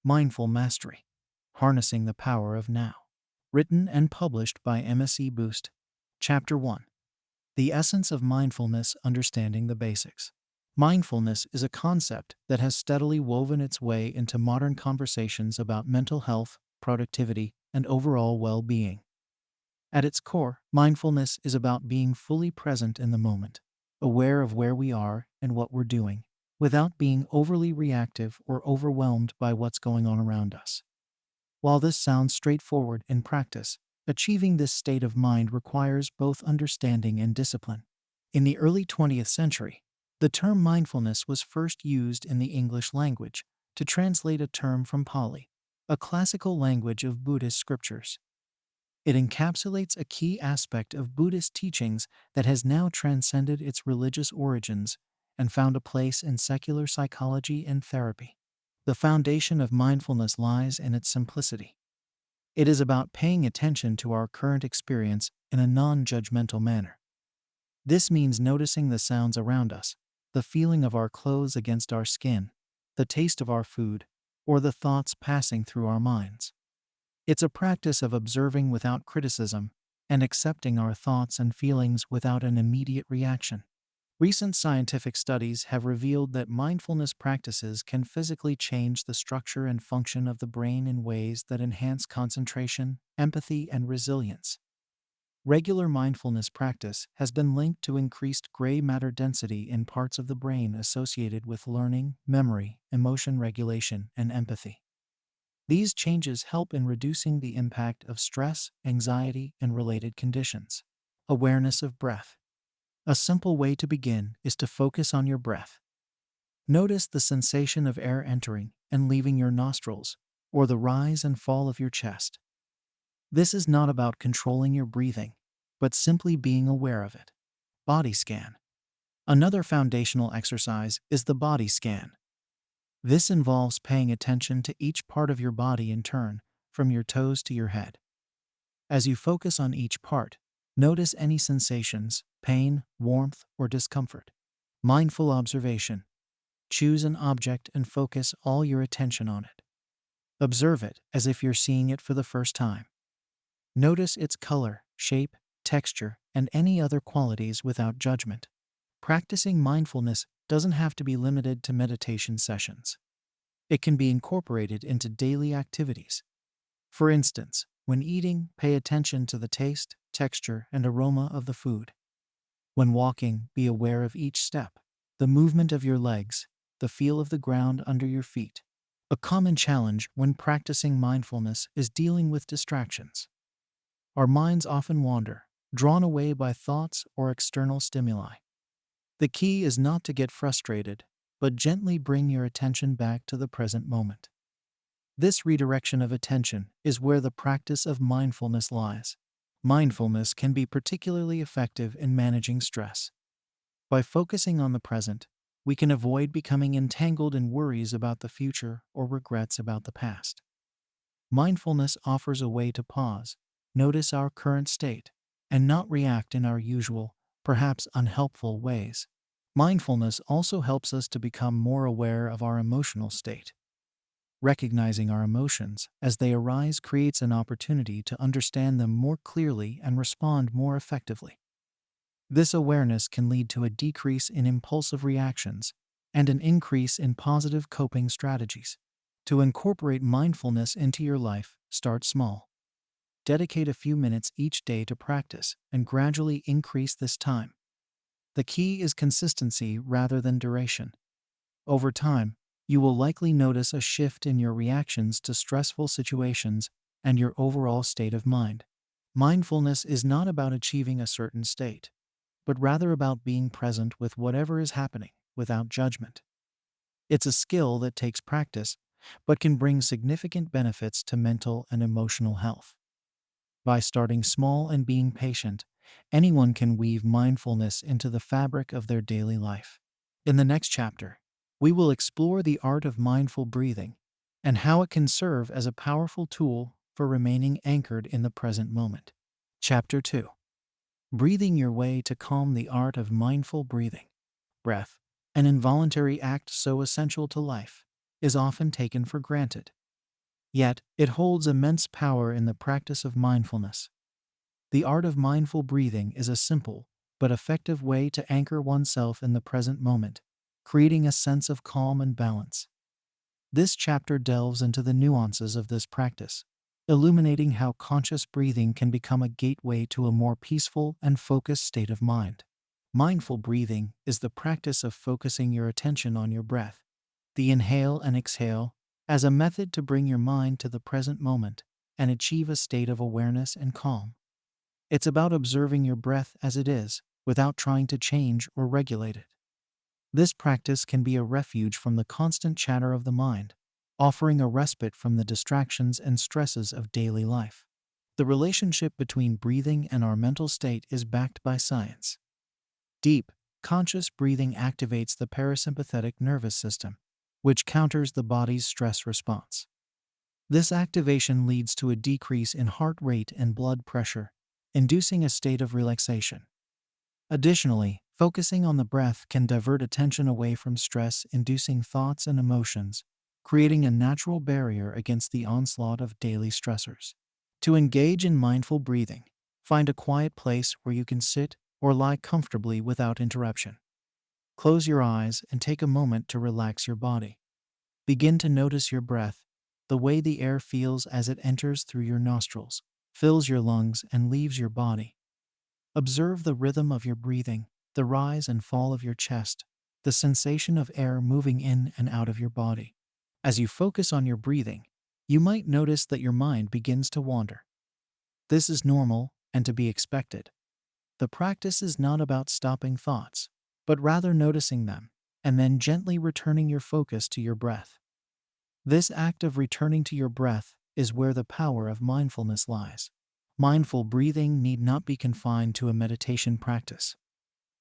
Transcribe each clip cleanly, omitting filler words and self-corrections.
Mindful Mastery, Harnessing the Power of Now. Written and published by MSE Boost. Chapter 1. The Essence of Mindfulness: Understanding the Basics. Mindfulness is a concept that has steadily woven its way into modern conversations about mental health, productivity, and overall well-being. At its core, mindfulness is about being fully present in the moment, aware of where we are and what we're doing, without being overly reactive or overwhelmed by what's going on around us. While this sounds straightforward in practice, achieving this state of mind requires both understanding and discipline. In the early 20th century, the term mindfulness was first used in the English language to translate a term from Pali, a classical language of Buddhist scriptures. It encapsulates a key aspect of Buddhist teachings that has now transcended its religious origins and found a place in secular psychology and therapy. The foundation of mindfulness lies in its simplicity. It is about paying attention to our current experience in a non-judgmental manner. This means noticing the sounds around us, the feeling of our clothes against our skin, the taste of our food, or the thoughts passing through our minds. It's a practice of observing without criticism and accepting our thoughts and feelings without an immediate reaction. Recent scientific studies have revealed that mindfulness practices can physically change the structure and function of the brain in ways that enhance concentration, empathy, and resilience. Regular mindfulness practice has been linked to increased gray matter density in parts of the brain associated with learning, memory, emotion regulation, and empathy. These changes help in reducing the impact of stress, anxiety, and related conditions. Awareness of breath. A simple way to begin is to focus on your breath. Notice the sensation of air entering and leaving your nostrils, or the rise and fall of your chest. This is not about controlling your breathing, but simply being aware of it. Body scan. Another foundational exercise is the body scan. This involves paying attention to each part of your body in turn, from your toes to your head. As you focus on each part, notice any sensations, pain, warmth, or discomfort. Mindful observation. Choose an object and focus all your attention on it. Observe it as if you're seeing it for the first time. Notice its color, shape, texture, and any other qualities without judgment. Practicing mindfulness doesn't have to be limited to meditation sessions. It can be incorporated into daily activities. For instance, when eating, pay attention to the taste, texture, and aroma of the food. When walking, be aware of each step, the movement of your legs, the feel of the ground under your feet. A common challenge when practicing mindfulness is dealing with distractions. Our minds often wander, drawn away by thoughts or external stimuli. The key is not to get frustrated, but gently bring your attention back to the present moment. This redirection of attention is where the practice of mindfulness lies. Mindfulness can be particularly effective in managing stress. By focusing on the present, we can avoid becoming entangled in worries about the future or regrets about the past. Mindfulness offers a way to pause, notice our current state, and not react in our usual, perhaps unhelpful ways. Mindfulness also helps us to become more aware of our emotional state. Recognizing our emotions as they arise creates an opportunity to understand them more clearly and respond more effectively. This awareness can lead to a decrease in impulsive reactions and an increase in positive coping strategies. To incorporate mindfulness into your life, start small. Dedicate a few minutes each day to practice and gradually increase this time. The key is consistency rather than duration. Over time, you will likely notice a shift in your reactions to stressful situations and your overall state of mind. Mindfulness is not about achieving a certain state, but rather about being present with whatever is happening without judgment. It's a skill that takes practice, but can bring significant benefits to mental and emotional health. By starting small and being patient, anyone can weave mindfulness into the fabric of their daily life. In the next chapter, we will explore the art of mindful breathing and how it can serve as a powerful tool for remaining anchored in the present moment. Chapter 2. Breathing your way to calm. The art of mindful breathing. Breath, an involuntary act so essential to life, is often taken for granted. Yet, it holds immense power in the practice of mindfulness. The art of mindful breathing is a simple but effective way to anchor oneself in the present moment, creating a sense of calm and balance. This chapter delves into the nuances of this practice, illuminating how conscious breathing can become a gateway to a more peaceful and focused state of mind. Mindful breathing is the practice of focusing your attention on your breath, the inhale and exhale, as a method to bring your mind to the present moment and achieve a state of awareness and calm. It's about observing your breath as it is, without trying to change or regulate it. This practice can be a refuge from the constant chatter of the mind, offering a respite from the distractions and stresses of daily life. The relationship between breathing and our mental state is backed by science. Deep, conscious breathing activates the parasympathetic nervous system, which counters the body's stress response. This activation leads to a decrease in heart rate and blood pressure, inducing a state of relaxation. Additionally, focusing on the breath can divert attention away from stress-inducing thoughts and emotions, creating a natural barrier against the onslaught of daily stressors. To engage in mindful breathing, find a quiet place where you can sit or lie comfortably without interruption. Close your eyes and take a moment to relax your body. Begin to notice your breath, the way the air feels as it enters through your nostrils, fills your lungs, and leaves your body. Observe the rhythm of your breathing, the rise and fall of your chest, the sensation of air moving in and out of your body. As you focus on your breathing, you might notice that your mind begins to wander. This is normal and to be expected. The practice is not about stopping thoughts, but rather noticing them, and then gently returning your focus to your breath. This act of returning to your breath is where the power of mindfulness lies. Mindful breathing need not be confined to a meditation practice.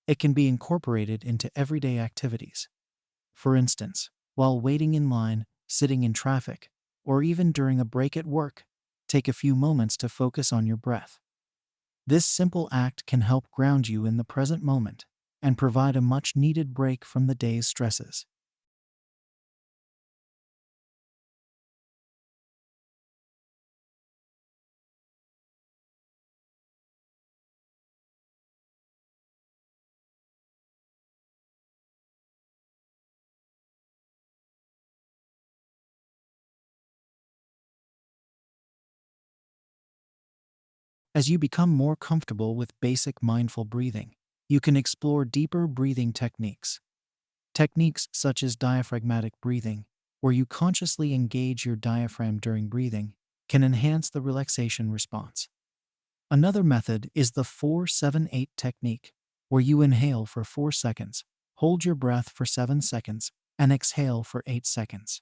It can be incorporated into everyday activities. For instance, while waiting in line, sitting in traffic, or even during a break at work, take a few moments to focus on your breath. This simple act can help ground you in the present moment and provide a much-needed break from the day's stresses. As you become more comfortable with basic mindful breathing, you can explore deeper breathing techniques. Techniques such as diaphragmatic breathing, where you consciously engage your diaphragm during breathing, can enhance the relaxation response. Another method is the 4-7-8 technique, where you inhale for 4 seconds, hold your breath for 7 seconds, and exhale for 8 seconds.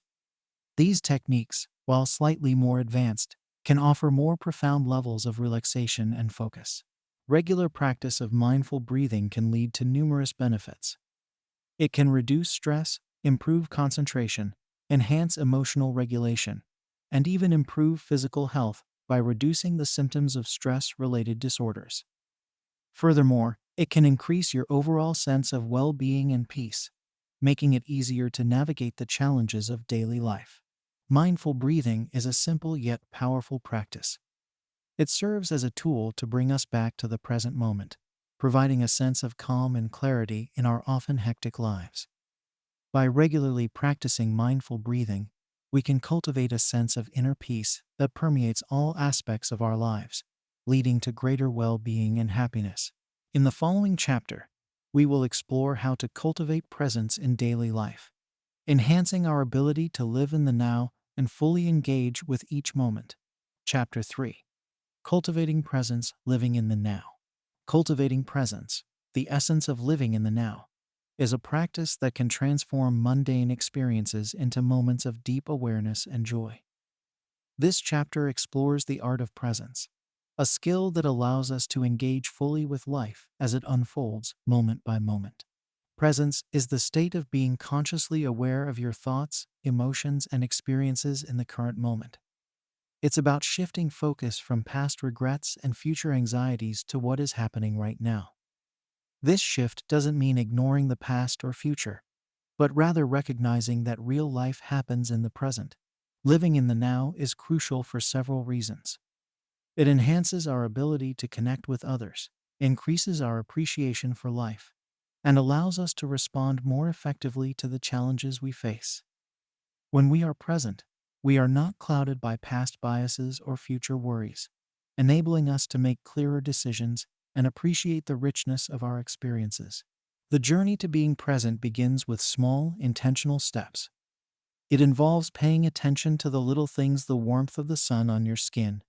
These techniques, while slightly more advanced, can offer more profound levels of relaxation and focus. Regular practice of mindful breathing can lead to numerous benefits. It can reduce stress, improve concentration, enhance emotional regulation, and even improve physical health by reducing the symptoms of stress-related disorders. Furthermore, it can increase your overall sense of well-being and peace, making it easier to navigate the challenges of daily life. Mindful breathing is a simple yet powerful practice. It serves as a tool to bring us back to the present moment, providing a sense of calm and clarity in our often hectic lives. By regularly practicing mindful breathing, we can cultivate a sense of inner peace that permeates all aspects of our lives, leading to greater well-being and happiness. In the following chapter, we will explore how to cultivate presence in daily life, enhancing our ability to live in the now and fully engage with each moment. Chapter 3. Cultivating presence, living in the now. Cultivating presence, the essence of living in the now, is a practice that can transform mundane experiences into moments of deep awareness and joy. This chapter explores the art of presence, a skill that allows us to engage fully with life as it unfolds moment by moment. Presence is the state of being consciously aware of your thoughts, emotions, and experiences in the current moment. It's about shifting focus from past regrets and future anxieties to what is happening right now. This shift doesn't mean ignoring the past or future, but rather recognizing that real life happens in the present. Living in the now is crucial for several reasons. It enhances our ability to connect with others, increases our appreciation for life, and allows us to respond more effectively to the challenges we face. When we are present, we are not clouded by past biases or future worries, enabling us to make clearer decisions and appreciate the richness of our experiences. The journey to being present begins with small, intentional steps. It involves paying attention to the little things: the warmth of the sun on your skin,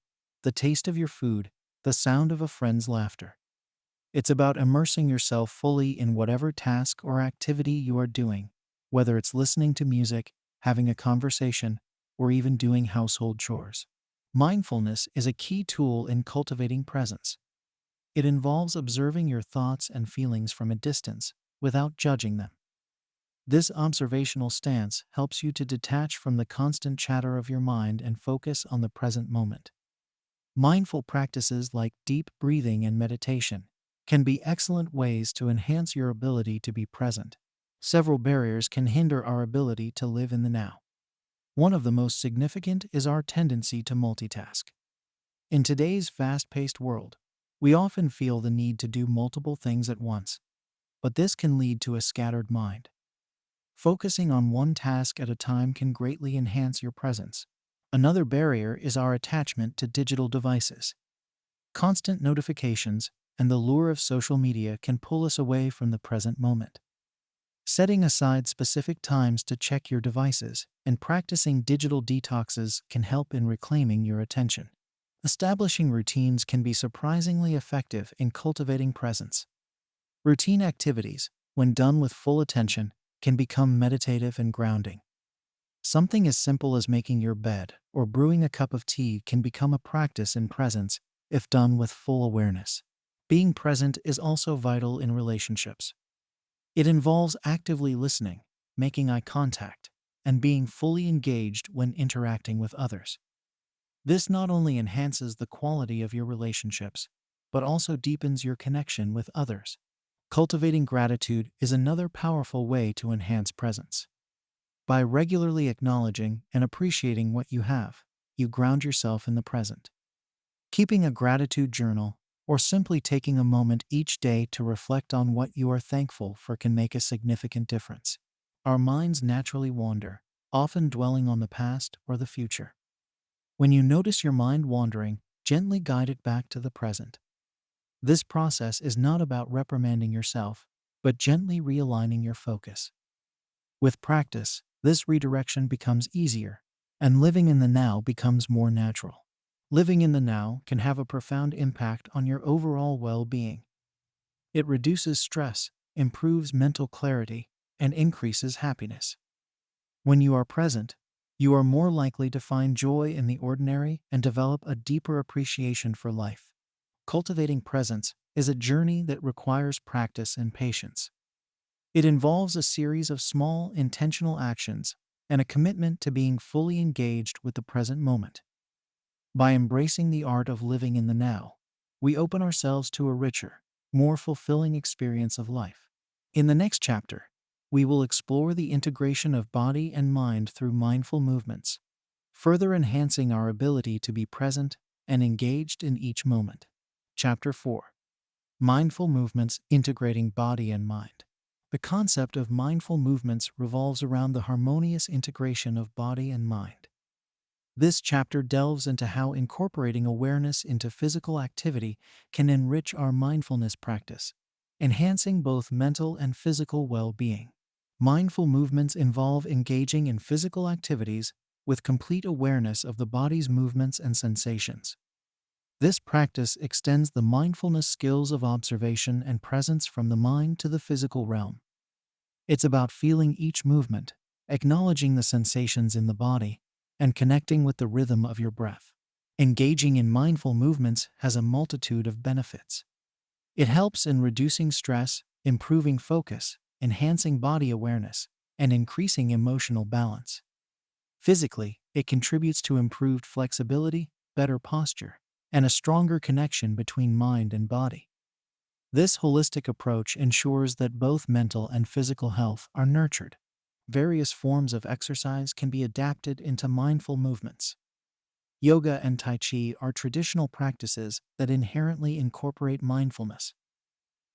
the taste of your food, the sound of a friend's laughter. It's about immersing yourself fully in whatever task or activity you are doing, whether it's listening to music, having a conversation, or even doing household chores. Mindfulness is a key tool in cultivating presence. It involves observing your thoughts and feelings from a distance, without judging them. This observational stance helps you to detach from the constant chatter of your mind and focus on the present moment. Mindful practices like deep breathing and meditation can be excellent ways to enhance your ability to be present. Several barriers can hinder our ability to live in the now. One of the most significant is our tendency to multitask. In today's fast-paced world, we often feel the need to do multiple things at once, but this can lead to a scattered mind. Focusing on one task at a time can greatly enhance your presence. Another barrier is our attachment to digital devices. Constant notifications and the lure of social media can pull us away from the present moment. Setting aside specific times to check your devices and practicing digital detoxes can help in reclaiming your attention. Establishing routines can be surprisingly effective in cultivating presence. Routine activities, when done with full attention, can become meditative and grounding. Something as simple as making your bed or brewing a cup of tea can become a practice in presence if done with full awareness. Being present is also vital in relationships. It involves actively listening, making eye contact, and being fully engaged when interacting with others. This not only enhances the quality of your relationships, but also deepens your connection with others. Cultivating gratitude is another powerful way to enhance presence. By regularly acknowledging and appreciating what you have, you ground yourself in the present. Keeping a gratitude journal, or simply taking a moment each day to reflect on what you are thankful for, can make a significant difference. Our minds naturally wander, often dwelling on the past or the future. When you notice your mind wandering, gently guide it back to the present. This process is not about reprimanding yourself, but gently realigning your focus. With practice, this redirection becomes easier, and living in the now becomes more natural. Living in the now can have a profound impact on your overall well-being. It reduces stress, improves mental clarity, and increases happiness. When you are present, you are more likely to find joy in the ordinary and develop a deeper appreciation for life. Cultivating presence is a journey that requires practice and patience. It involves a series of small, intentional actions and a commitment to being fully engaged with the present moment. By embracing the art of living in the now, we open ourselves to a richer, more fulfilling experience of life. In the next chapter, we will explore the integration of body and mind through mindful movements, further enhancing our ability to be present and engaged in each moment. Chapter 4. Mindful movements integrating body and mind. The concept of mindful movements revolves around the harmonious integration of body and mind. This chapter delves into how incorporating awareness into physical activity can enrich our mindfulness practice, enhancing both mental and physical well-being. Mindful movements involve engaging in physical activities with complete awareness of the body's movements and sensations. This practice extends the mindfulness skills of observation and presence from the mind to the physical realm. It's about feeling each movement, acknowledging the sensations in the body, and connecting with the rhythm of your breath. Engaging in mindful movements has a multitude of benefits. It helps in reducing stress, improving focus, enhancing body awareness, and increasing emotional balance. Physically, it contributes to improved flexibility, better posture, and a stronger connection between mind and body. This holistic approach ensures that both mental and physical health are nurtured. various forms of exercise can be adapted into mindful movements. Yoga and Tai Chi are traditional practices that inherently incorporate mindfulness.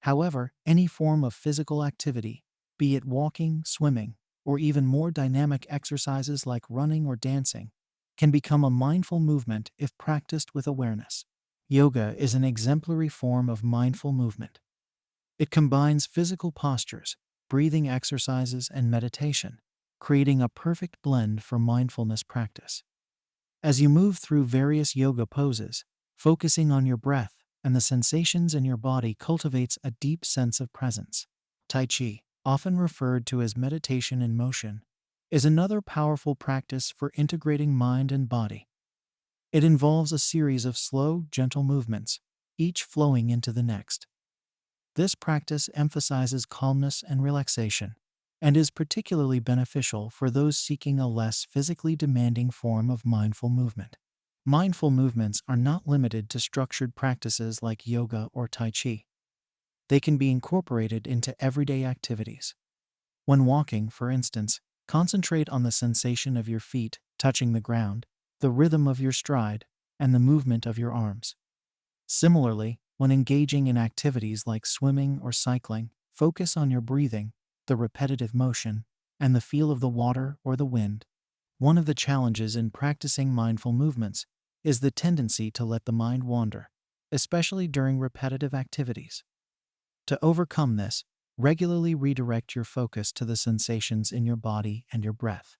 However, any form of physical activity, be it walking, swimming, or even more dynamic exercises like running or dancing, can become a mindful movement if practiced with awareness. Yoga is an exemplary form of mindful movement. It combines physical postures, breathing exercises, and meditation, creating a perfect blend for mindfulness practice. As you move through various yoga poses, focusing on your breath and the sensations in your body cultivates a deep sense of presence. Tai Chi, often referred to as meditation in motion, is another powerful practice for integrating mind and body. It involves a series of slow, gentle movements, each flowing into the next. This practice emphasizes calmness and relaxation, and is particularly beneficial for those seeking a less physically demanding form of mindful movement. Mindful movements are not limited to structured practices like yoga or Tai Chi. They can be incorporated into everyday activities. When walking, for instance, concentrate on the sensation of your feet touching the ground, the rhythm of your stride, and the movement of your arms. Similarly, when engaging in activities like swimming or cycling, focus on your breathing, the repetitive motion, and the feel of the water or the wind. One of the challenges in practicing mindful movements is the tendency to let the mind wander, especially during repetitive activities. To overcome this, regularly redirect your focus to the sensations in your body and your breath.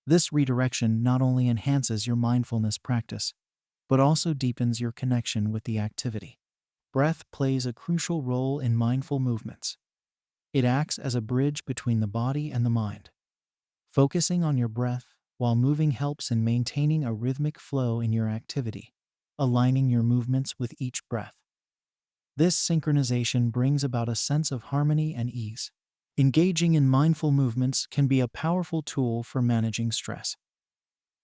This redirection not only enhances your mindfulness practice, but also deepens your connection with the activity. Breath plays a crucial role in mindful movements. It acts as a bridge between the body and the mind. Focusing on your breath while moving helps in maintaining a rhythmic flow in your activity, aligning your movements with each breath. This synchronization brings about a sense of harmony and ease. Engaging in mindful movements can be a powerful tool for managing stress.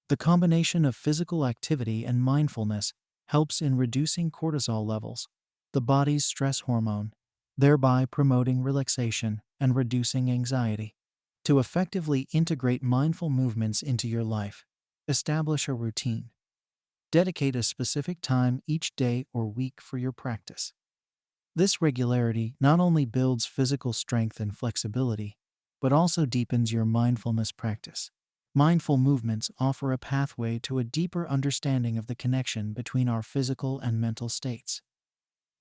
The combination of physical activity and mindfulness helps in reducing cortisol levels, the body's stress hormone, thereby promoting relaxation and reducing anxiety. To effectively integrate mindful movements into your life, establish a routine. Dedicate a specific time each day or week for your practice. This regularity not only builds physical strength and flexibility, but also deepens your mindfulness practice. Mindful movements offer a pathway to a deeper understanding of the connection between our physical and mental states.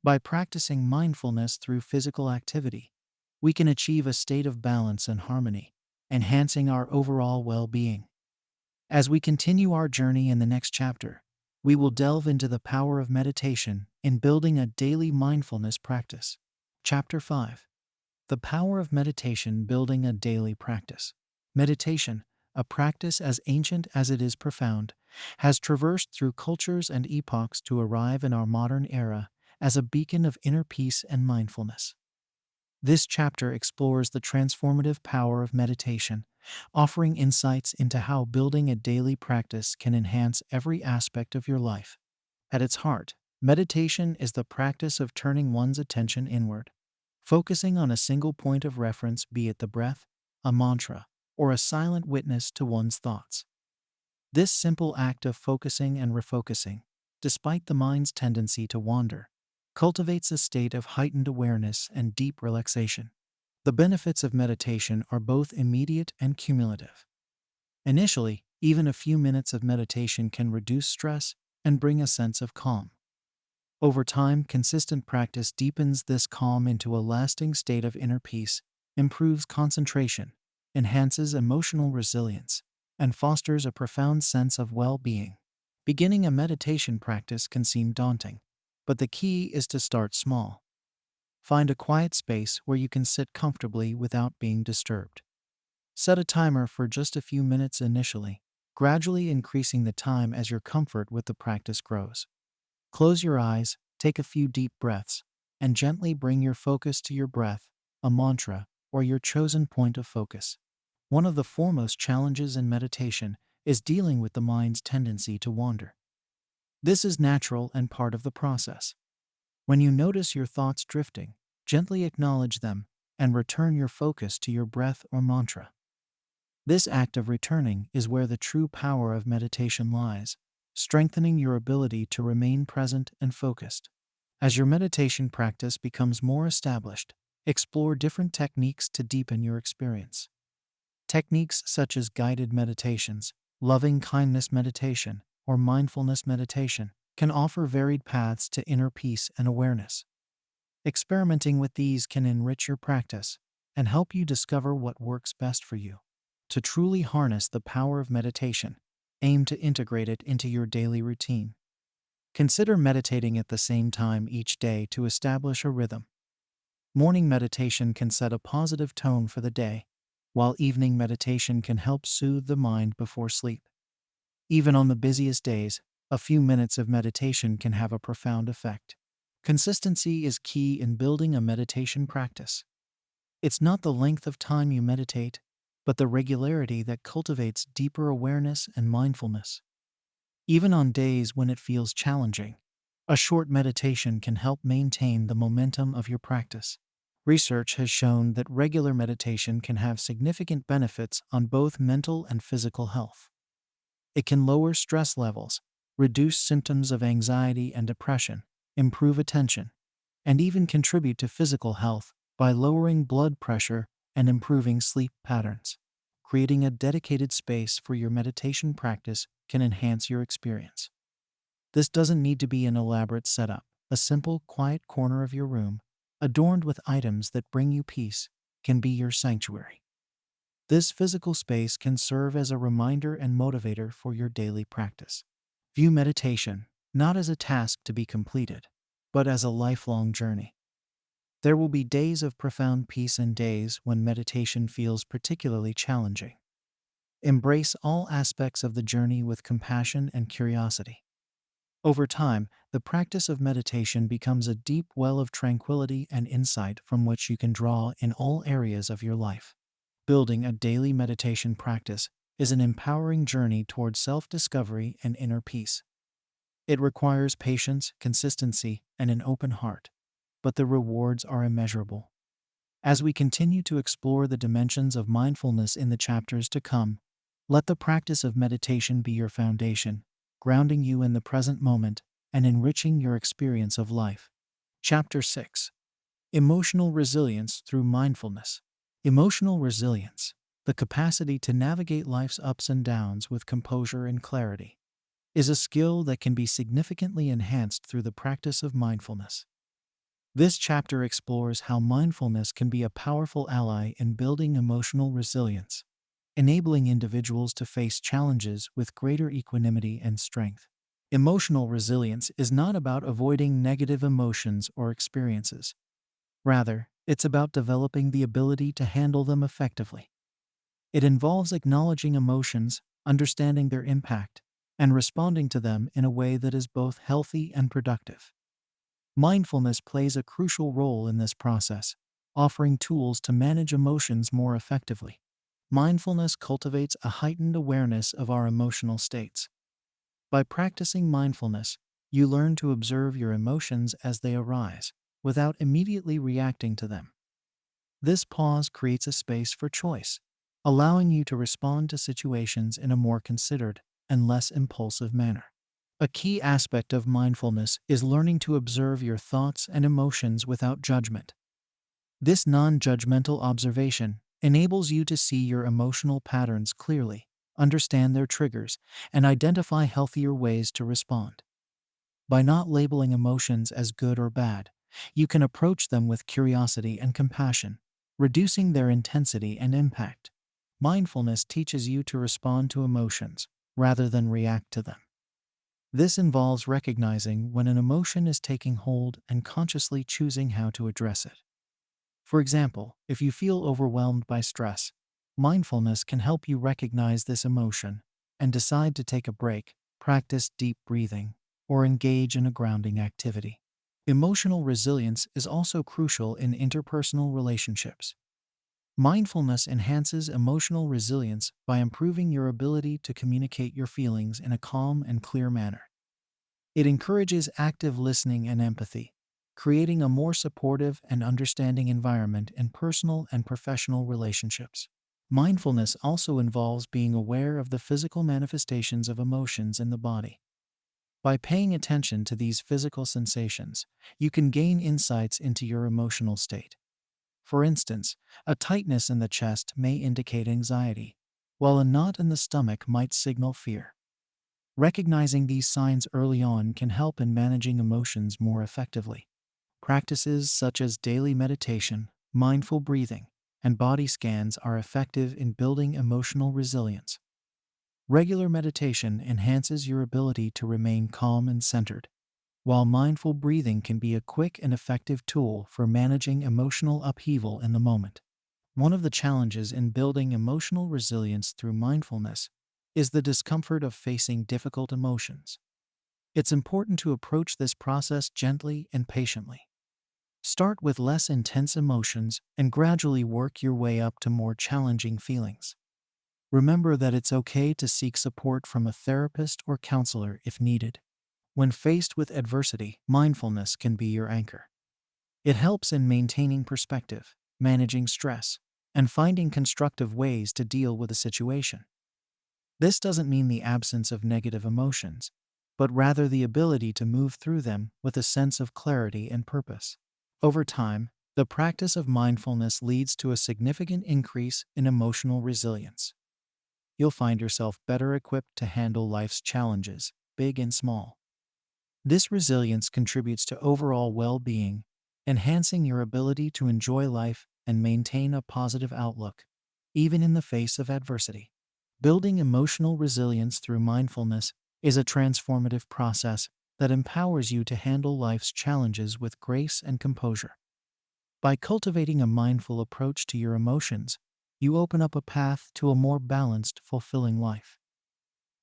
By practicing mindfulness through physical activity, we can achieve a state of balance and harmony, enhancing our overall well-being. As we continue our journey in the next chapter, we will delve into the power of meditation in building a daily mindfulness practice. Chapter 5. The power of meditation building a daily practice. Meditation, a practice as ancient as it is profound, has traversed through cultures and epochs to arrive in our modern era as a beacon of inner peace and mindfulness. This chapter explores the transformative power of meditation, offering insights into how building a daily practice can enhance every aspect of your life. At its heart, meditation is the practice of turning one's attention inward, focusing on a single point of reference, be it the breath, a mantra, or a silent witness to one's thoughts. This simple act of focusing and refocusing, despite the mind's tendency to wander, cultivates a state of heightened awareness and deep relaxation. The benefits of meditation are both immediate and cumulative. Initially, even a few minutes of meditation can reduce stress and bring a sense of calm. Over time, consistent practice deepens this calm into a lasting state of inner peace, improves concentration, enhances emotional resilience, and fosters a profound sense of well-being. Beginning a meditation practice can seem daunting, but the key is to start small. Find a quiet space where you can sit comfortably without being disturbed. Set a timer for just a few minutes initially, gradually increasing the time as your comfort with the practice grows. Close your eyes, take a few deep breaths, and gently bring your focus to your breath, a mantra, or your chosen point of focus. One of the foremost challenges in meditation is dealing with the mind's tendency to wander. This is natural and part of the process. When you notice your thoughts drifting, gently acknowledge them and return your focus to your breath or mantra. This act of returning is where the true power of meditation lies, strengthening your ability to remain present and focused. As your meditation practice becomes more established, explore different techniques to deepen your experience. Techniques such as guided meditations, loving kindness meditation, or mindfulness meditation can offer varied paths to inner peace and awareness. Experimenting with these can enrich your practice and help you discover what works best for you. To truly harness the power of meditation, aim to integrate it into your daily routine. Consider meditating at the same time each day to establish a rhythm. Morning meditation can set a positive tone for the day, while evening meditation can help soothe the mind before sleep. Even on the busiest days, a few minutes of meditation can have a profound effect. Consistency is key in building a meditation practice. It's not the length of time you meditate, but the regularity that cultivates deeper awareness and mindfulness. Even on days when it feels challenging, a short meditation can help maintain the momentum of your practice. Research has shown that regular meditation can have significant benefits on both mental and physical health. It can lower stress levels, reduce symptoms of anxiety and depression, improve attention, and even contribute to physical health by lowering blood pressure and improving sleep patterns. Creating a dedicated space for your meditation practice can enhance your experience. This doesn't need to be an elaborate setup. A simple, quiet corner of your room, adorned with items that bring you peace, can be your sanctuary. This physical space can serve as a reminder and motivator for your daily practice. View meditation not as a task to be completed, but as a lifelong journey. There will be days of profound peace and days when meditation feels particularly challenging. Embrace all aspects of the journey with compassion and curiosity. Over time, the practice of meditation becomes a deep well of tranquility and insight from which you can draw in all areas of your life. Building a daily meditation practice is an empowering journey toward self-discovery and inner peace. It requires patience, consistency, and an open heart, but the rewards are immeasurable. As we continue to explore the dimensions of mindfulness in the chapters to come, let the practice of meditation be your foundation, grounding you in the present moment and enriching your experience of life. Chapter 6. Emotional Resilience Through Mindfulness. Emotional resilience, the capacity to navigate life's ups and downs with composure and clarity, is a skill that can be significantly enhanced through the practice of mindfulness. This chapter explores how mindfulness can be a powerful ally in building emotional resilience, enabling individuals to face challenges with greater equanimity and strength. Emotional resilience is not about avoiding negative emotions or experiences. Rather, it's about developing the ability to handle them effectively. It involves acknowledging emotions, understanding their impact, and responding to them in a way that is both healthy and productive. Mindfulness plays a crucial role in this process, offering tools to manage emotions more effectively. Mindfulness cultivates a heightened awareness of our emotional states. By practicing mindfulness, you learn to observe your emotions as they arise, without immediately reacting to them. This pause creates a space for choice, allowing you to respond to situations in a more considered and less impulsive manner. A key aspect of mindfulness is learning to observe your thoughts and emotions without judgment. This non-judgmental observation enables you to see your emotional patterns clearly, understand their triggers, and identify healthier ways to respond. By not labeling emotions as good or bad, you can approach them with curiosity and compassion, reducing their intensity and impact. Mindfulness teaches you to respond to emotions rather than react to them. This involves recognizing when an emotion is taking hold and consciously choosing how to address it. For example, if you feel overwhelmed by stress, mindfulness can help you recognize this emotion and decide to take a break, practice deep breathing, or engage in a grounding activity. Emotional resilience is also crucial in interpersonal relationships. Mindfulness enhances emotional resilience by improving your ability to communicate your feelings in a calm and clear manner. It encourages active listening and empathy, creating a more supportive and understanding environment in personal and professional relationships. Mindfulness also involves being aware of the physical manifestations of emotions in the body. By paying attention to these physical sensations, you can gain insights into your emotional state. For instance, a tightness in the chest may indicate anxiety, while a knot in the stomach might signal fear. Recognizing these signs early on can help in managing emotions more effectively. Practices such as daily meditation, mindful breathing, and body scans are effective in building emotional resilience. Regular meditation enhances your ability to remain calm and centered, while mindful breathing can be a quick and effective tool for managing emotional upheaval in the moment. One of the challenges in building emotional resilience through mindfulness is the discomfort of facing difficult emotions. It's important to approach this process gently and patiently. Start with less intense emotions and gradually work your way up to more challenging feelings. Remember that it's okay to seek support from a therapist or counselor if needed. When faced with adversity, mindfulness can be your anchor. It helps in maintaining perspective, managing stress, and finding constructive ways to deal with a situation. This doesn't mean the absence of negative emotions, but rather the ability to move through them with a sense of clarity and purpose. Over time, the practice of mindfulness leads to a significant increase in emotional resilience. You'll find yourself better equipped to handle life's challenges, big and small. This resilience contributes to overall well-being, enhancing your ability to enjoy life and maintain a positive outlook, even in the face of adversity. Building emotional resilience through mindfulness is a transformative process that empowers you to handle life's challenges with grace and composure. By cultivating a mindful approach to your emotions, you open up a path to a more balanced, fulfilling life.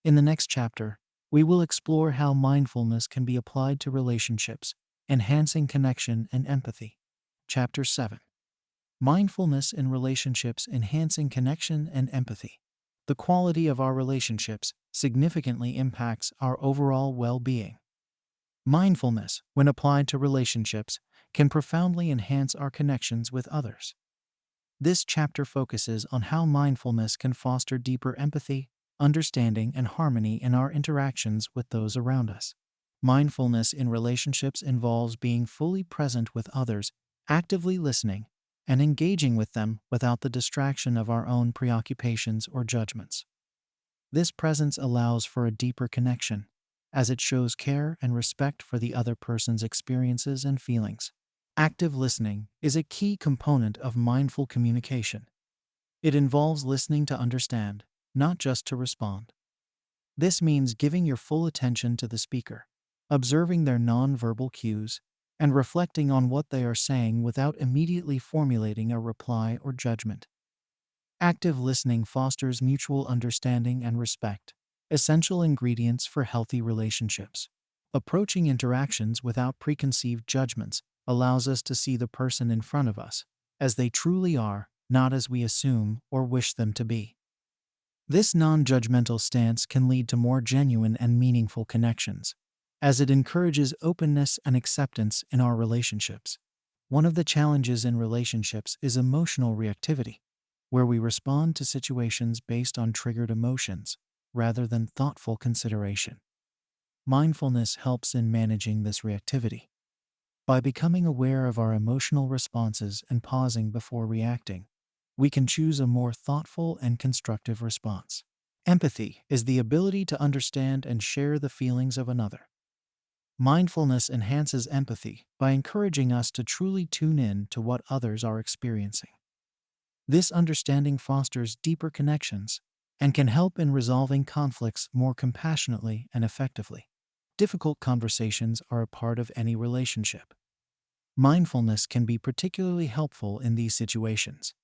In the next chapter, we will explore how mindfulness can be applied to relationships, enhancing connection and empathy. Chapter 7. Mindfulness in relationships, enhancing connection and empathy. The quality of our relationships significantly impacts our overall well-being. Mindfulness, when applied to relationships, can profoundly enhance our connections with others. This chapter focuses on how mindfulness can foster deeper empathy, understanding, and harmony in our interactions with those around us. Mindfulness in relationships involves being fully present with others, actively listening, and engaging with them without the distraction of our own preoccupations or judgments. This presence allows for a deeper connection, as it shows care and respect for the other person's experiences and feelings. Active listening is a key component of mindful communication. It involves listening to understand, not just to respond. This means giving your full attention to the speaker, observing their nonverbal cues, and reflecting on what they are saying without immediately formulating a reply or judgment. Active listening fosters mutual understanding and respect, essential ingredients for healthy relationships. Approaching interactions without preconceived judgments allows us to see the person in front of us as they truly are, not as we assume or wish them to be. This non-judgmental stance can lead to more genuine and meaningful connections, as it encourages openness and acceptance in our relationships. One of the challenges in relationships is emotional reactivity, where we respond to situations based on triggered emotions rather than thoughtful consideration. Mindfulness helps in managing this reactivity. By becoming aware of our emotional responses and pausing before reacting, we can choose a more thoughtful and constructive response. Empathy is the ability to understand and share the feelings of another. Mindfulness enhances empathy by encouraging us to truly tune in to what others are experiencing. This understanding fosters deeper connections and can help in resolving conflicts more compassionately and effectively. Difficult conversations are a part of any relationship. Mindfulness can be particularly helpful in these situations.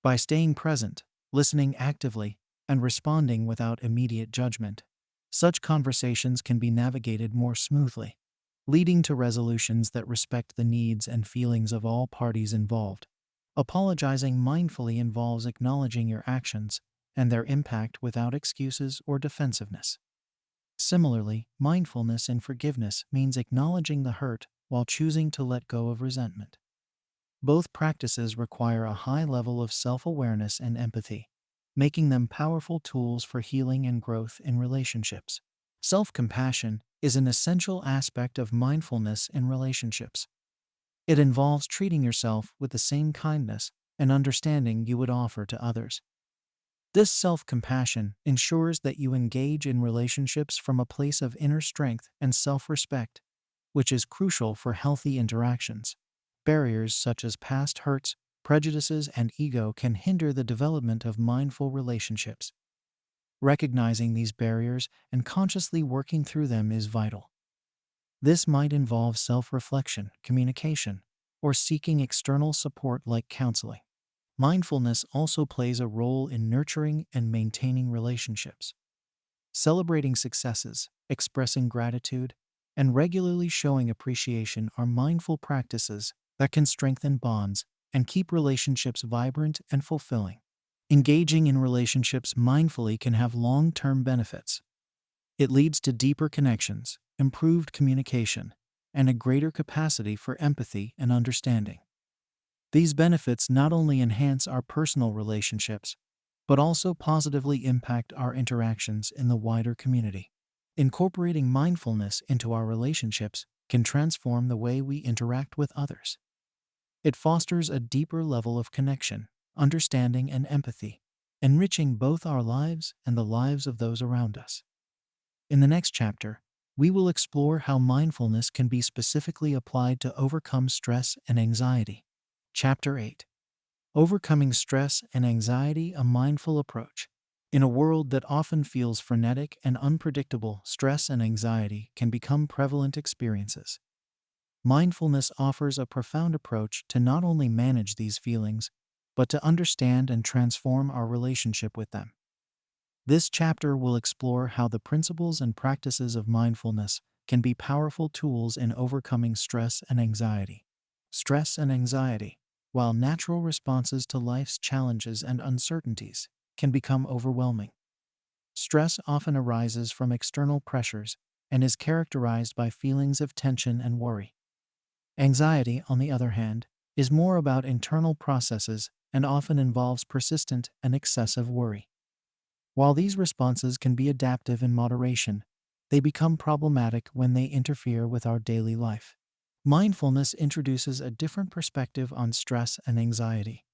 By staying present, listening actively, and responding without immediate judgment, such conversations can be navigated more smoothly, leading to resolutions that respect the needs and feelings of all parties involved. Apologizing mindfully involves acknowledging your actions and their impact without excuses or defensiveness. Similarly, mindfulness in forgiveness means acknowledging the hurt while choosing to let go of resentment. Both practices require a high level of self-awareness and empathy. making them powerful tools for healing and growth in relationships. Self-compassion is an essential aspect of mindfulness in relationships. It involves treating yourself with the same kindness and understanding you would offer to others. This self-compassion ensures that you engage in relationships from a place of inner strength and self-respect, which is crucial for healthy interactions. Barriers such as past hurts, prejudices, and ego can hinder the development of mindful relationships. Recognizing these barriers and consciously working through them is vital. This might involve self-reflection, communication, or seeking external support like counseling. Mindfulness also plays a role in nurturing and maintaining relationships. Celebrating successes, expressing gratitude, and regularly showing appreciation are mindful practices that can strengthen bonds and keep relationships vibrant and fulfilling. Engaging in relationships mindfully can have long-term benefits. It leads to deeper connections, improved communication, and a greater capacity for empathy and understanding. These benefits not only enhance our personal relationships, but also positively impact our interactions in the wider community. Incorporating mindfulness into our relationships can transform the way we interact with others. It fosters a deeper level of connection, understanding, and empathy, enriching both our lives and the lives of those around us. In the next chapter, we will explore how mindfulness can be specifically applied to overcome stress and anxiety. Chapter 8. Overcoming Stress and Anxiety, a Mindful Approach. In a world that often feels frenetic and unpredictable, stress and anxiety can become prevalent experiences. Mindfulness offers a profound approach to not only manage these feelings, but to understand and transform our relationship with them. This chapter will explore how the principles and practices of mindfulness can be powerful tools in overcoming stress and anxiety. Stress and anxiety, while natural responses to life's challenges and uncertainties, can become overwhelming. Stress often arises from external pressures and is characterized by feelings of tension and worry. Anxiety, on the other hand, is more about internal processes and often involves persistent and excessive worry. While these responses can be adaptive in moderation, they become problematic when they interfere with our daily life. Mindfulness introduces a different perspective on stress and anxiety.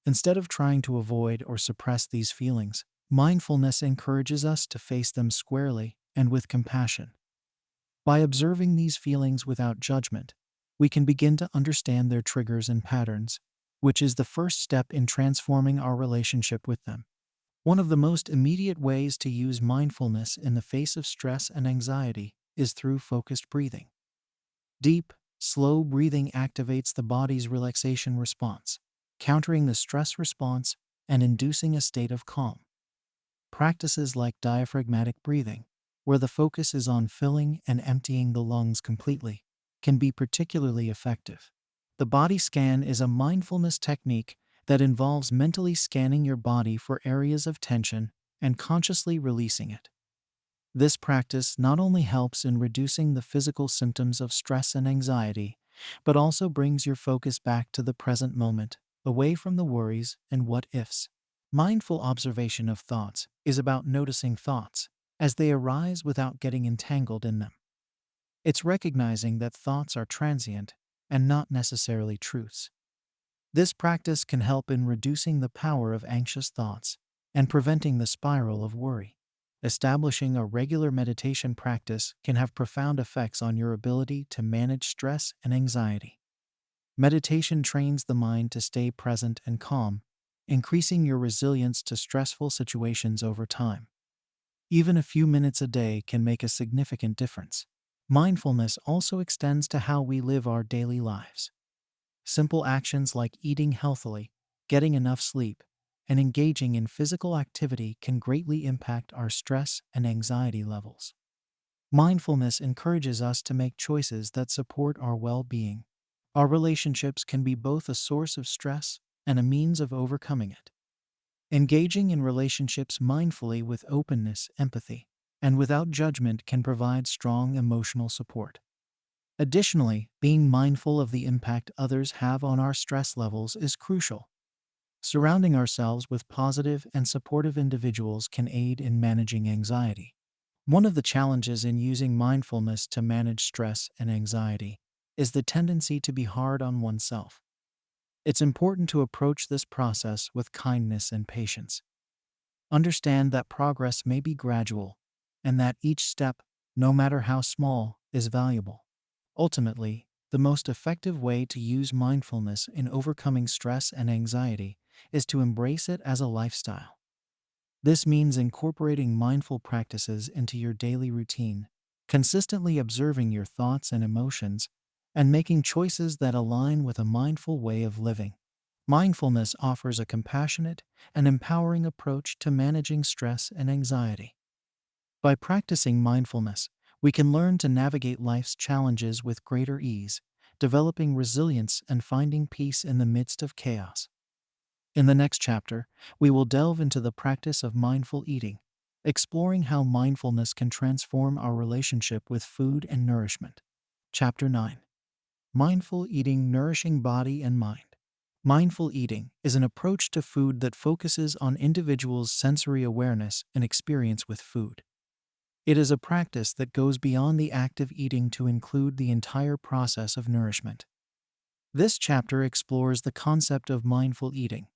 Instead of trying to avoid or suppress these feelings, mindfulness encourages us to face them squarely and with compassion. By observing these feelings without judgment, we can begin to understand their triggers and patterns, which is the first step in transforming our relationship with them. One of the most immediate ways to use mindfulness in the face of stress and anxiety is through focused breathing. Deep, slow breathing activates the body's relaxation response, countering the stress response and inducing a state of calm. Practices like diaphragmatic breathing, where the focus is on filling and emptying the lungs completely, can be particularly effective. The body scan is a mindfulness technique that involves mentally scanning your body for areas of tension and consciously releasing it. This practice not only helps in reducing the physical symptoms of stress and anxiety, but also brings your focus back to the present moment, away from the worries and what-ifs. Mindful observation of thoughts is about noticing thoughts as they arise without getting entangled in them. It's recognizing that thoughts are transient and not necessarily truths. This practice can help in reducing the power of anxious thoughts and preventing the spiral of worry. Establishing a regular meditation practice can have profound effects on your ability to manage stress and anxiety. Meditation trains the mind to stay present and calm, increasing your resilience to stressful situations over time. Even a few minutes a day can make a significant difference. Mindfulness also extends to how we live our daily lives. Simple actions like eating healthily, getting enough sleep, and engaging in physical activity can greatly impact our stress and anxiety levels. Mindfulness encourages us to make choices that support our well-being. Our relationships can be both a source of stress and a means of overcoming it. Engaging in relationships mindfully with openness, empathy, and without judgment can provide strong emotional support. Additionally, being mindful of the impact others have on our stress levels is crucial. Surrounding ourselves with positive and supportive individuals can aid in managing anxiety. One of the challenges in using mindfulness to manage stress and anxiety is the tendency to be hard on oneself. It's important to approach this process with kindness and patience. Understand that progress may be gradual, and that each step, no matter how small, is valuable. Ultimately, the most effective way to use mindfulness in overcoming stress and anxiety is to embrace it as a lifestyle. This means incorporating mindful practices into your daily routine, consistently observing your thoughts and emotions, and making choices that align with a mindful way of living. Mindfulness offers a compassionate and empowering approach to managing stress and anxiety. By practicing mindfulness, we can learn to navigate life's challenges with greater ease, developing resilience and finding peace in the midst of chaos. In the next chapter, we will delve into the practice of mindful eating, exploring how mindfulness can transform our relationship with food and nourishment. Chapter 9. Mindful Eating Nourishing Body and Mind. Mindful eating is an approach to food that focuses on individuals' sensory awareness and experience with food. It is a practice that goes beyond the act of eating to include the entire process of nourishment. This chapter explores the concept of mindful eating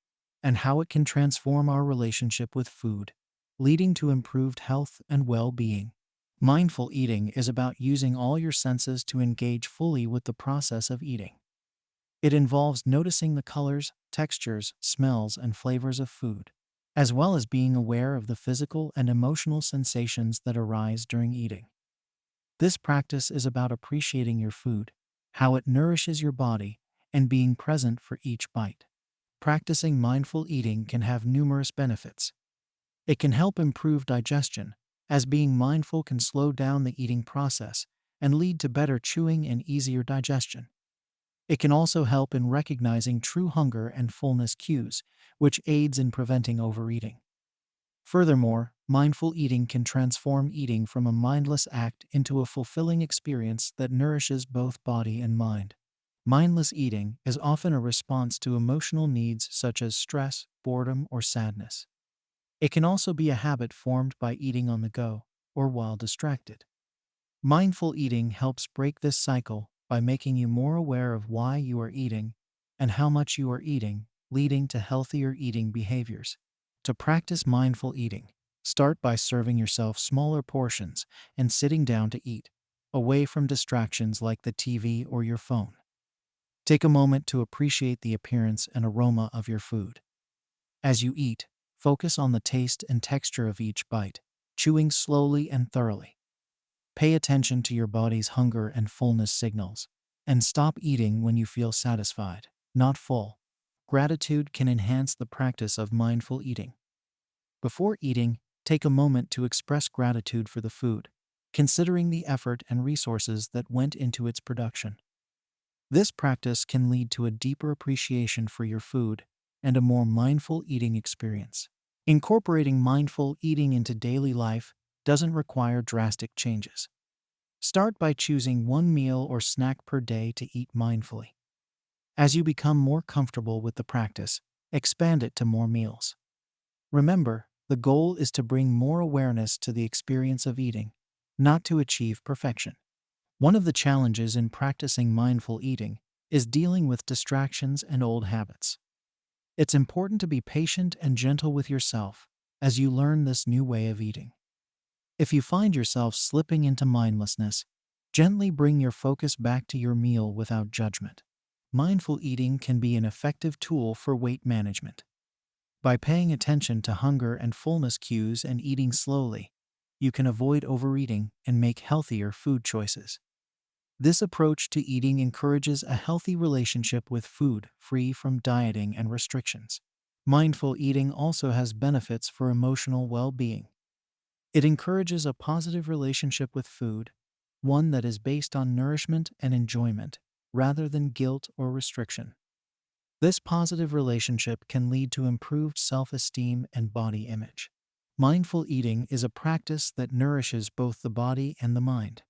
and how it can transform our relationship with food, leading to improved health and well-being. Mindful eating is about using all your senses to engage fully with the process of eating. It involves noticing the colors, textures, smells, and flavors of food, as well as being aware of the physical and emotional sensations that arise during eating. This practice is about appreciating your food, how it nourishes your body, and being present for each bite. Practicing mindful eating can have numerous benefits. It can help improve digestion, as being mindful can slow down the eating process and lead to better chewing and easier digestion. It can also help in recognizing true hunger and fullness cues, which aids in preventing overeating. Furthermore, mindful eating can transform eating from a mindless act into a fulfilling experience that nourishes both body and mind. Mindless eating is often a response to emotional needs such as stress, boredom, or sadness. It can also be a habit formed by eating on the go or while distracted. Mindful eating helps break this cycle by making you more aware of why you are eating and how much you are eating, leading to healthier eating behaviors. To practice mindful eating, start by serving yourself smaller portions and sitting down to eat, away from distractions like the TV or your phone. Take a moment to appreciate the appearance and aroma of your food. As you eat, focus on the taste and texture of each bite, chewing slowly and thoroughly. Pay attention to your body's hunger and fullness signals, and stop eating when you feel satisfied, not full. Gratitude can enhance the practice of mindful eating. Before eating, take a moment to express gratitude for the food, considering the effort and resources that went into its production. This practice can lead to a deeper appreciation for your food and a more mindful eating experience. Incorporating mindful eating into daily life doesn't require drastic changes. Start by choosing one meal or snack per day to eat mindfully. As you become more comfortable with the practice, expand it to more meals. Remember, the goal is to bring more awareness to the experience of eating, not to achieve perfection. One of the challenges in practicing mindful eating is dealing with distractions and old habits. It's important to be patient and gentle with yourself as you learn this new way of eating. If you find yourself slipping into mindlessness, gently bring your focus back to your meal without judgment. Mindful eating can be an effective tool for weight management. By paying attention to hunger and fullness cues and eating slowly, you can avoid overeating and make healthier food choices. This approach to eating encourages a healthy relationship with food, free from dieting and restrictions. Mindful eating also has benefits for emotional well-being. It encourages a positive relationship with food, one that is based on nourishment and enjoyment, rather than guilt or restriction. This positive relationship can lead to improved self-esteem and body image. Mindful eating is a practice that nourishes both the body and the mind.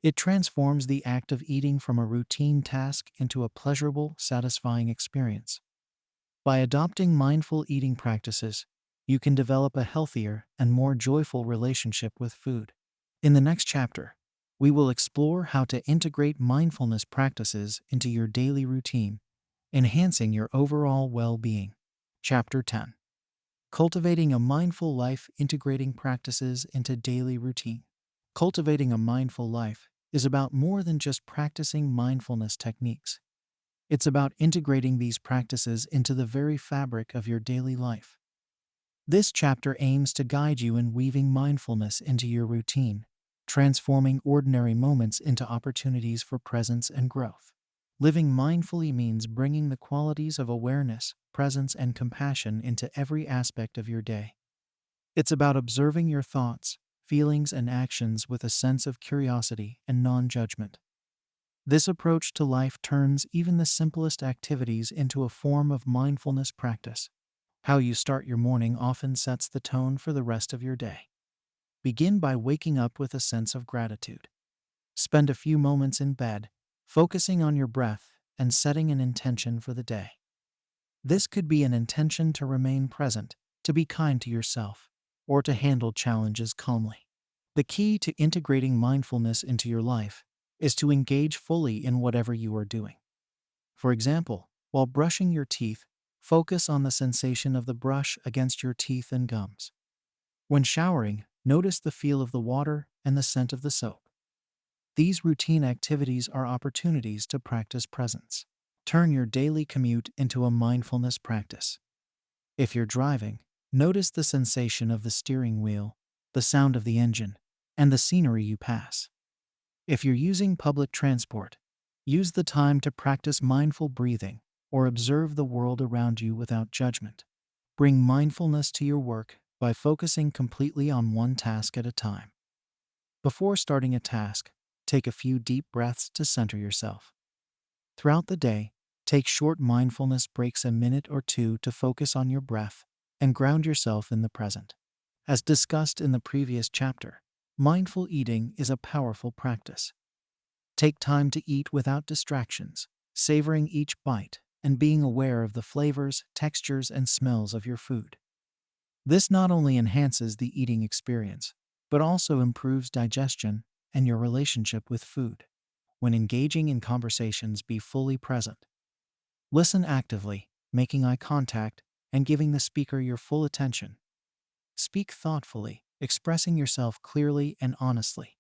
It transforms the act of eating from a routine task into a pleasurable, satisfying experience. By adopting mindful eating practices, you can develop a healthier and more joyful relationship with food. In the next chapter, we will explore how to integrate mindfulness practices into your daily routine, enhancing your overall well-being. Chapter 10. Cultivating a mindful life, integrating practices into daily routine. Cultivating a mindful life is about more than just practicing mindfulness techniques. It's about integrating these practices into the very fabric of your daily life. This chapter aims to guide you in weaving mindfulness into your routine, transforming ordinary moments into opportunities for presence and growth. Living mindfully means bringing the qualities of awareness, presence, and compassion into every aspect of your day. It's about observing your thoughts, feelings, and actions with a sense of curiosity and non-judgment. This approach to life turns even the simplest activities into a form of mindfulness practice. How you start your morning often sets the tone for the rest of your day. Begin by waking up with a sense of gratitude. Spend a few moments in bed, focusing on your breath and setting an intention for the day. This could be an intention to remain present, to be kind to yourself, or to handle challenges calmly. The key to integrating mindfulness into your life is to engage fully in whatever you are doing. For example, while brushing your teeth, focus on the sensation of the brush against your teeth and gums. When showering, notice the feel of the water and the scent of the soap. These routine activities are opportunities to practice presence. Turn your daily commute into a mindfulness practice. If you're driving, notice the sensation of the steering wheel, the sound of the engine, and the scenery you pass. If you're using public transport, use the time to practice mindful breathing or observe the world around you without judgment. Bring mindfulness to your work by focusing completely on one task at a time. Before starting a task, take a few deep breaths to center yourself. Throughout the day, take short mindfulness breaks, a minute or two, to focus on your breath and ground yourself in the present. As discussed in the previous chapter, mindful eating is a powerful practice. Take time to eat without distractions, savoring each bite and being aware of the flavors, textures, and smells of your food. This not only enhances the eating experience, but also improves digestion and your relationship with food. When engaging in conversations, be fully present. Listen actively, making eye contact and giving the speaker your full attention. Speak thoughtfully, expressing yourself clearly and honestly.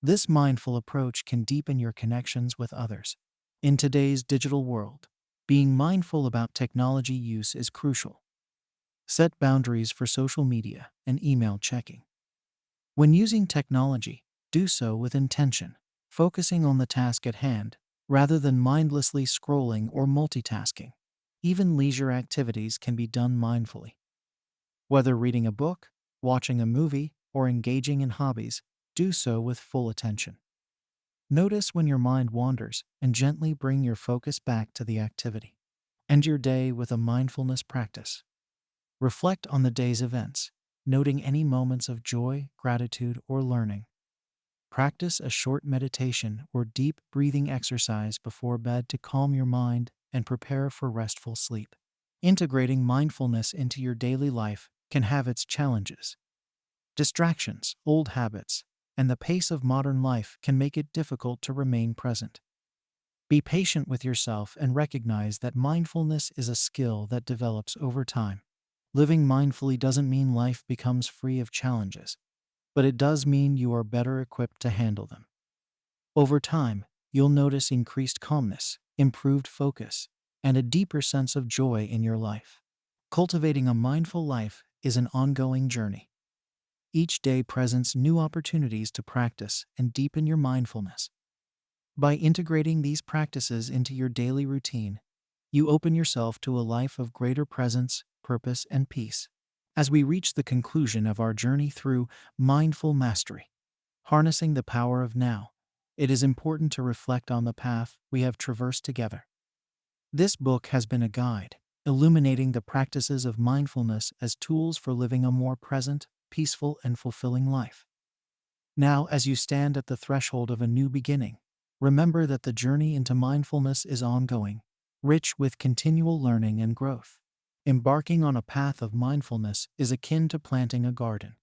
This mindful approach can deepen your connections with others. In today's digital world, being mindful about technology use is crucial. Set boundaries for social media and email checking. When using technology, do so with intention, focusing on the task at hand rather than mindlessly scrolling or multitasking. Even leisure activities can be done mindfully. Whether reading a book, watching a movie, or engaging in hobbies, do so with full attention. Notice when your mind wanders and gently bring your focus back to the activity. End your day with a mindfulness practice. Reflect on the day's events, noting any moments of joy, gratitude, or learning. Practice a short meditation or deep breathing exercise before bed to calm your mind and prepare for restful sleep. Integrating mindfulness into your daily life can have its challenges. Distractions, old habits, and the pace of modern life can make it difficult to remain present. Be patient with yourself and recognize that mindfulness is a skill that develops over time. Living mindfully doesn't mean life becomes free of challenges, but it does mean you are better equipped to handle them. Over time, you'll notice increased calmness, improved focus, and a deeper sense of joy in your life. Cultivating a mindful life is an ongoing journey. Each day presents new opportunities to practice and deepen your mindfulness. By integrating these practices into your daily routine, you open yourself to a life of greater presence, purpose, and peace. As we reach the conclusion of our journey through mindful mastery, harnessing the power of now, it is important to reflect on the path we have traversed together. This book has been a guide, illuminating the practices of mindfulness as tools for living a more present, peaceful, and fulfilling life. Now, as you stand at the threshold of a new beginning, remember that the journey into mindfulness is ongoing, rich with continual learning and growth. Embarking on a path of mindfulness is akin to planting a garden.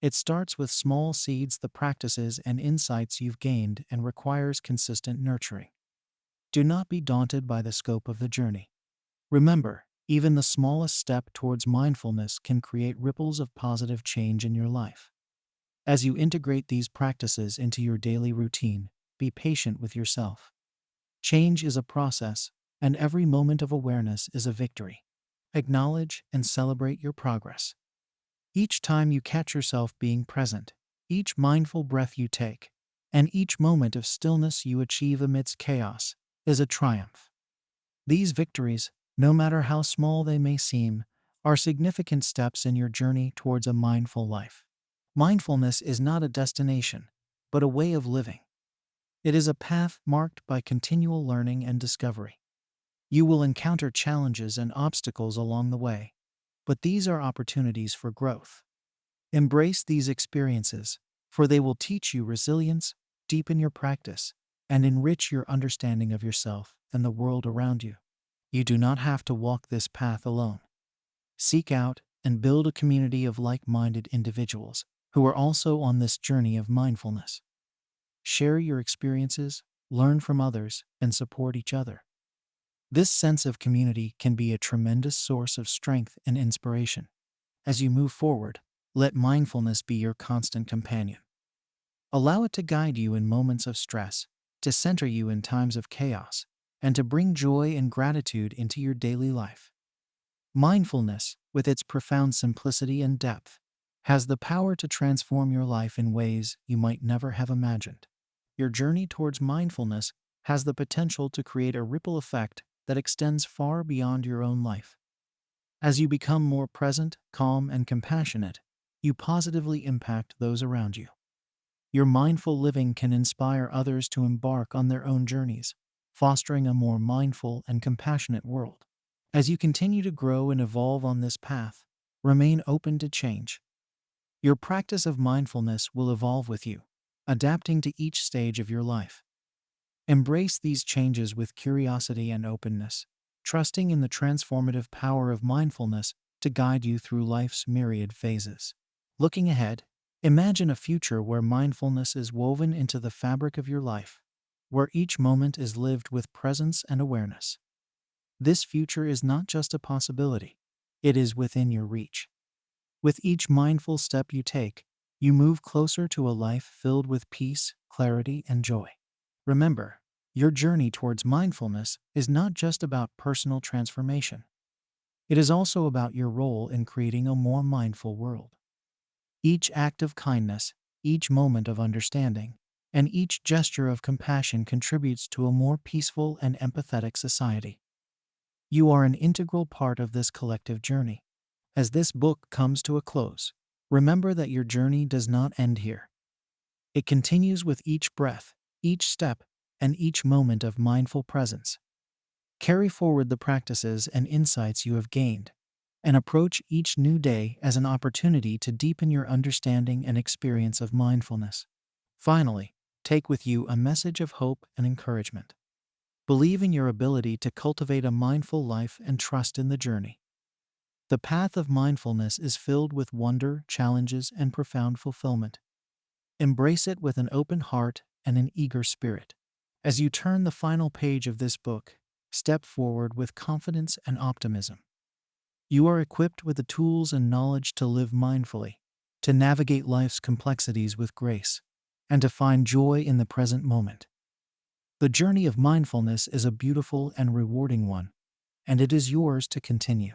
It starts with small seeds, the practices and insights you've gained, and requires consistent nurturing. Do not be daunted by the scope of the journey. Remember, even the smallest step towards mindfulness can create ripples of positive change in your life. As you integrate these practices into your daily routine, be patient with yourself. Change is a process, and every moment of awareness is a victory. Acknowledge and celebrate your progress. Each time you catch yourself being present, each mindful breath you take, and each moment of stillness you achieve amidst chaos, is a triumph. These victories, no matter how small they may seem, are significant steps in your journey towards a mindful life. Mindfulness is not a destination, but a way of living. It is a path marked by continual learning and discovery. You will encounter challenges and obstacles along the way, but these are opportunities for growth. Embrace these experiences, for they will teach you resilience, deepen your practice, and enrich your understanding of yourself and the world around you. You do not have to walk this path alone. Seek out and build a community of like-minded individuals who are also on this journey of mindfulness. Share your experiences, learn from others, and support each other. This sense of community can be a tremendous source of strength and inspiration. As you move forward, let mindfulness be your constant companion. Allow it to guide you in moments of stress, to center you in times of chaos, and to bring joy and gratitude into your daily life. Mindfulness, with its profound simplicity and depth, has the power to transform your life in ways you might never have imagined. Your journey towards mindfulness has the potential to create a ripple effect that extends far beyond your own life. As you become more present, calm, and compassionate, you positively impact those around you. Your mindful living can inspire others to embark on their own journeys, fostering a more mindful and compassionate world. As you continue to grow and evolve on this path, remain open to change. Your practice of mindfulness will evolve with you, adapting to each stage of your life. Embrace these changes with curiosity and openness, trusting in the transformative power of mindfulness to guide you through life's myriad phases. Looking ahead, imagine a future where mindfulness is woven into the fabric of your life, where each moment is lived with presence and awareness. This future is not just a possibility, it is within your reach. With each mindful step you take, you move closer to a life filled with peace, clarity, and joy. Remember, your journey towards mindfulness is not just about personal transformation. It is also about your role in creating a more mindful world. Each act of kindness, each moment of understanding, and each gesture of compassion contributes to a more peaceful and empathetic society. You are an integral part of this collective journey. As this book comes to a close, remember that your journey does not end here. It continues with each breath, each step, and each moment of mindful presence. Carry forward the practices and insights you have gained, and approach each new day as an opportunity to deepen your understanding and experience of mindfulness. Finally, take with you a message of hope and encouragement. Believe in your ability to cultivate a mindful life and trust in the journey. The path of mindfulness is filled with wonder, challenges, and profound fulfillment. Embrace it with an open heart and an eager spirit. As you turn the final page of this book, step forward with confidence and optimism. You are equipped with the tools and knowledge to live mindfully, to navigate life's complexities with grace, and to find joy in the present moment. The journey of mindfulness is a beautiful and rewarding one, and it is yours to continue.